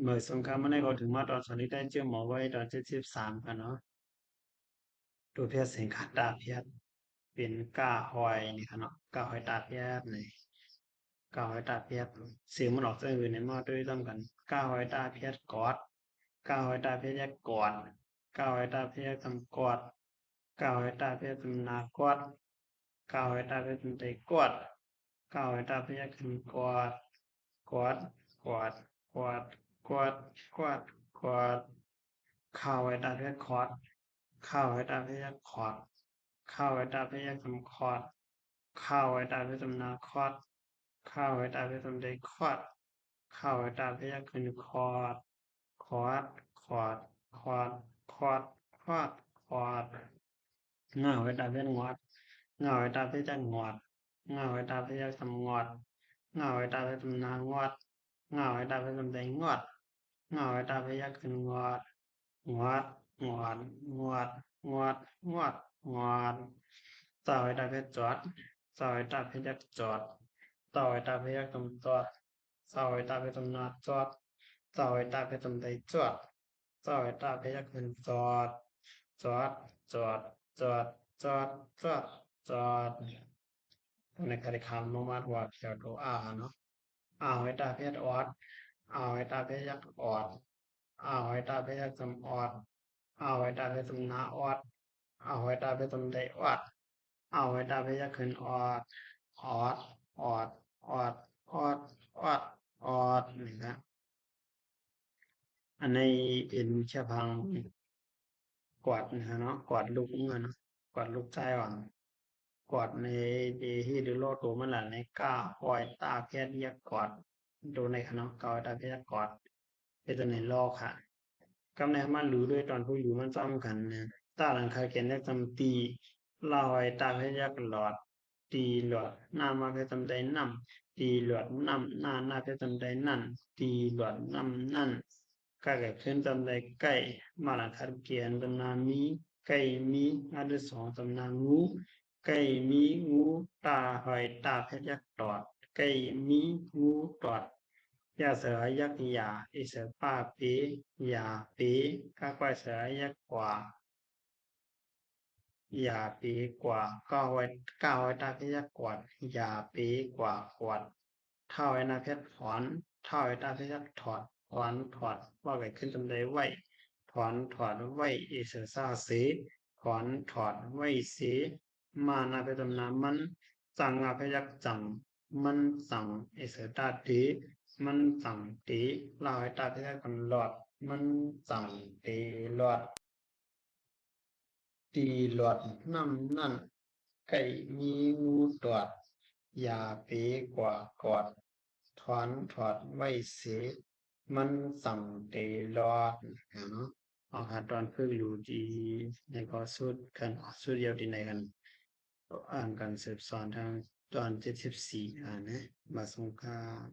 เมื่อสงครามมันได้ก็ถึงมาตอนสอนนี้ได้เชื่อหมอไว้ตอน73กันเนาะตัวเพียรสิงคาตาเพียรเป็นก้าหอยนี่ค่ะเนาะก้าหอยตาเพียรนี่ก้าหอยตาเพียรเสียงมันออกเสียงอื่นในมอด้วยต้อมกันก้าหอยตาเพียรกอดก้าหอยตาเพียรแยกกอดก้าหอยตาเพียรทำกอดก้าหอยตาเพียรทำนากอดก้าหอยตาเพียรทำใจกอดก้าหอยตาเพียรทำกอดกอดกอดกอดกอดกอดกอดข้าวไว้ตาเพียรคอด ข้าวไว้ตาพยัคฆ์ขอดข้าวไว้ตาพยัคฆ์ทำคอดข้าวไว้ตาพยัคฆ์ทำนาคอดข้าวไว้ตาพยัคฆ์ทำได้คอดข้าวไว้ตาพยัคฆ์ขึ้นคอดคอดคอดคอดคอดคอดคอดเงาไว้ตาพยัคฆ์งอดเงาไว้ตาพยัคฆ์งอดเงาไว้ตาพยัคฆ์ทำงอดเงาไว้ตาพยัคฆ์ทำนางอดเงาไว้ตาพยัคฆ์ทำได้งอดเงาไว้ตาพยัคฆ์ขึ้นงอดงอดงอดงอด งอดงอดงอดต่อไว้ตาเพชรจอดต่อไว้ตาเพชรยักจอดต่อไว้ตาเพชรยักตำจอดต่อไว้ตาเพชรตำนาจอดต่อไว้ตาเพชรตำใดจอดต่อไว้ตาเพชรยักขึ้นจอดจอดจอดจอดจอดจอดจอดในคดีคำลงมาหัวเขียวตัวเนาะไว้ตาเพชรออดไว้ตาเพชรยักออดไว้ตาเพชรยักจำออดไว้ตาเพชรตำนาออดไว้ตาเพชรตำใดออดไว้ตาเพชรยักขึ้นออดออดออดออดออดออดออดนี่นะอันนี้เป็นแค่พังกวาดนะฮะเนาะกวาดลูกเงินกวาดลูกชายอ่อนกวาดในเดฮีหรือโลตัวมันหละในก้าหอยตาเพชรยักกวาดดูในคณะก้าตาเพชรยักกวาดเป็นตัวในโลกค่ะกำเนิดมันรู้ด้วยตอนผู้อยู่มันซ้ำกันนะตาหลังคาเขียนได้จำตีลอยตาเพชรยักหลอดตีหลอดหน้ามาเพชรจำได้นำตีหลอดนำหน้าเพชรจำได้นั่นตีหลอดนำนั่นก็เกิดขึ้นจำได้ใกล้มาหลังคาเขียนตำนามีไก่มีอันที่สองตำนางูไก่มีงูตาหอยตาเพชรยักตอดไก่มีงูตอดยาเสือยักษ์ยาอีเสือป้าปียาปีข้าควายเสือยักษ์กว่ายาปีกว่าก้าวไว้ตาเพชรยักษ์กวาดยาปีกว่าขวดเท่าไว้นาเพชรถอนเท่าไว้ตาเพชรยักษ์ถอดถอนถอดว่าเกิดขึ้นจำได้ไว้ถอนถอดไว้อีเสือซาสีถอนถอดไว้สีมานาเพชรตำนามันสั่งนาเพชรยักษ์จังมันสั่งอีเสือตาตีมันสั่งตีลาวให้ตาเพชรยักษ์กันหลอดมันสั่งตีหลอด ตีหลอดน้ำนั่นไก่มีงูตอดยาปีกว่ากอดถอนถอดไว้เสียมันสั่งตีหลอดเนาะตอนเพิ่งอยู่ดีในก็สุดกันสุดเดียวที่ไหนกันอ่านกันสืบสอนทางตอน74นะมาสงคราม